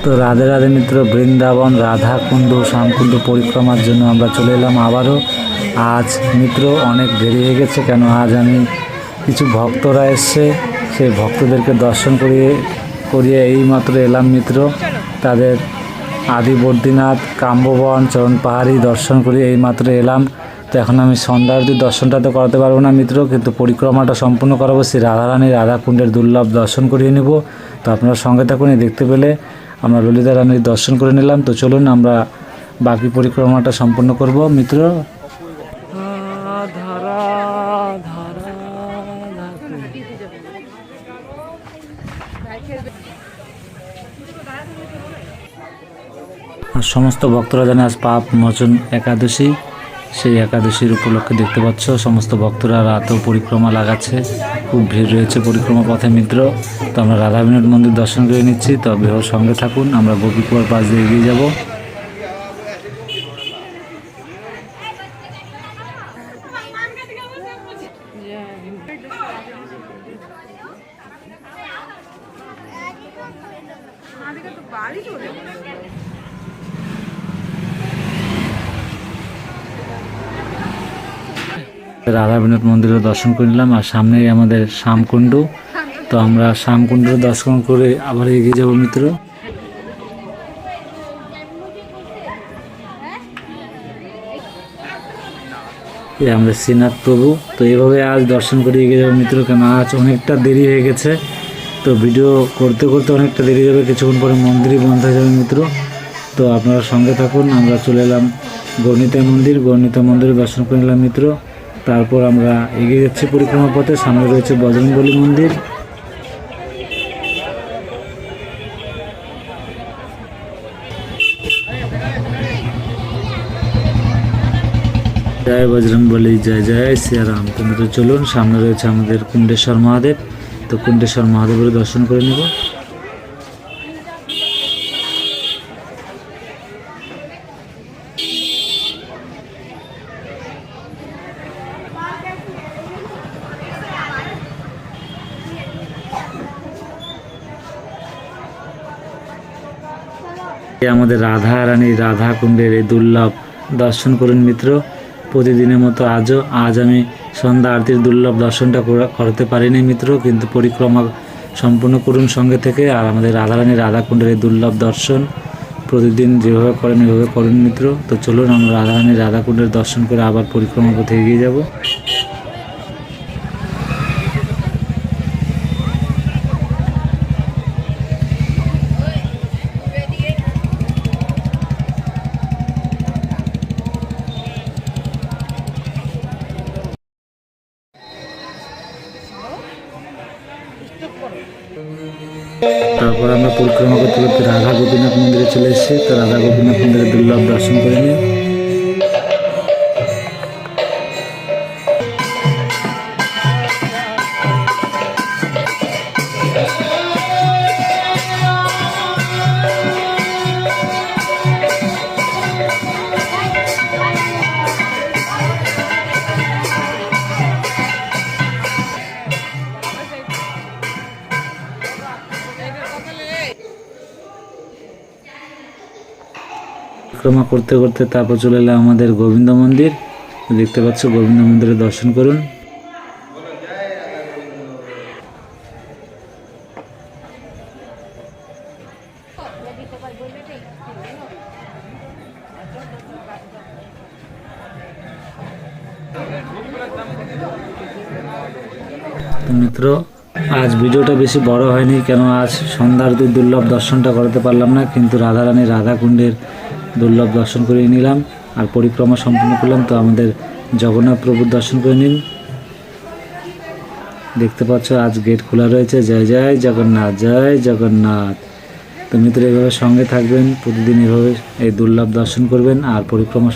তো রাধে রাধে মিত্র, বৃন্দাবন রাধাকুণ্ড শ্যামকুণ্ড পরিক্রমার জন্য আমরা চলে এলাম আবারও। আজ মিত্র অনেক দেরি হয়ে গেছে, কেন আজ আমি কিছু ভক্তরা এসছে, সেই ভক্তদেরকে দর্শন করিয়ে এইমাত্র এলাম মিত্র। তাদের আদি বদ্রীনাথ, কাম্ববন, চরণ পাহাড়ি দর্শন করিয়ে এইমাত্র এলাম। তো এখন আমি সন্ধ্যা আরতির দর্শনটা তো করাতে পারবো না মিত্র, কিন্তু পরিক্রমাটা সম্পূর্ণ করাবো, শ্রী রাধারানী রাধাকুণ্ডের দুর্লভ দর্শন করিয়ে নেব। তো আপনারা সঙ্গে থাকুন। দেখতে পেলে আমরা ললিতা রানীর দর্শন করে নিলাম। তো চলুন আমরা বাকি পরিক্রমাটা সম্পূর্ণ করব মিত্র। আর সমস্ত ভক্তরা জানে আজ পাপ মোচন একাদশী, সেই একাদশীর উপলক্ষে দেখতে পাচ্ছ সমস্ত ভক্তরা রাতেও পরিক্রমা লাগাচ্ছে। খুব ভিড় রয়েছে পরিক্রমা পথে মিত্র। তো আমরা রাধা বিনোদ মন্দির দর্শন করে নিচ্ছি। তবে ওর সঙ্গে থাকুন, আমরা গোপীকুয়ার পাশ দিয়ে এগিয়ে যাব। রাধা বিনোদ মন্দিরে দর্শন করে নিলাম, আর সামনেই আমাদের শ্যামকুণ্ড। তো আমরা শ্যামকুণ্ডের দর্শন করে আবার এগিয়ে যাব মিত্র। আমরা শ্রীনাথ প্রভু। তো এইভাবে আজ দর্শন করে এগিয়ে যাবো মিত্র, কেন আজ অনেকটা দেরি হয়ে গেছে। তো ভিডিও করতে করতে অনেকটা দেরি যাবে, কিছুক্ষণ পরে মন্দিরই বন্ধ হয়ে যাবে মিত্র। তো আপনারা সঙ্গে থাকুন। আমরা চলে এলাম গণিতা মন্দিরে দর্শন করে নিলাম মিত্র। তারপর আমরা এগিয়ে যাচ্ছি পরিক্রমা পথে। সামনে রয়েছে বজরংবলী মন্দির। জয় বজরংবলী, জয় জয় শ্রীরাম। তো মিত্র চলুন, সামনে রয়েছে আমাদের কুণ্ডেশ্বর মহাদেব। তো কুণ্ডেশ্বর মহাদেবের দর্শন করে নেব। আমাদের রাধা রানী রাধা কুণ্ডের এই দুর্লভ দর্শন করুন মিত্র। প্রতিদিনের মতো আজ আমি সন্ধ্যা আরতির দুর্লভ দর্শনটা করতে পারিনি মিত্র, কিন্তু পরিক্রমা সম্পূর্ণ করুন সঙ্গে থেকে। আর আমাদের রাধা রানী রাধা কুণ্ডের এই দুর্লভ দর্শন প্রতিদিন যেভাবে করেন ওইভাবে করুন মিত্র। তো চলুন আমরা রাধা রানী রাধা কুণ্ডের দর্শন করে আবার পরিক্রমা পথে এগিয়ে যাব। তারপর আমরা পরিক্রমা করতে করতে রাধা গোপীনাথ মন্দিরে চলে এসেছি। তো রাধা গোপীনাথ মন্দিরের দুর্লভ দর্শন করে নিই। পরিক্রমা করতে করতে তারপর চলে এলাম আমাদের গোবিন্দ মন্দির। দেখতে পাচ্ছ গোবিন্দ মন্দিরে দর্শন করুন। মিত্র আজ ভিডিওটা বেশি বড় হয়নি, কেন আজ সন্ধ্যার দুর্লভ দর্শনটা করাতে পারলাম না, কিন্তু রাধারানী রাধাকুণ্ডের দুর্লভ দর্শন করে নিলাম আর পরিক্রমা সম্পূর্ণ করলাম। তো আমাদের জগন্নাথ প্রভুর দর্শন করে নিন। দেখতে পাচ্ছ আজ গেট খোলা রয়েছে। জয় জয় জগন্নাথ, জয় জগন্নাথ। তো মিত্র এভাবে সঙ্গে থাকবেন, প্রতিদিন এভাবে এই দুর্লভ দর্শন করবেন আর পরিক্রমা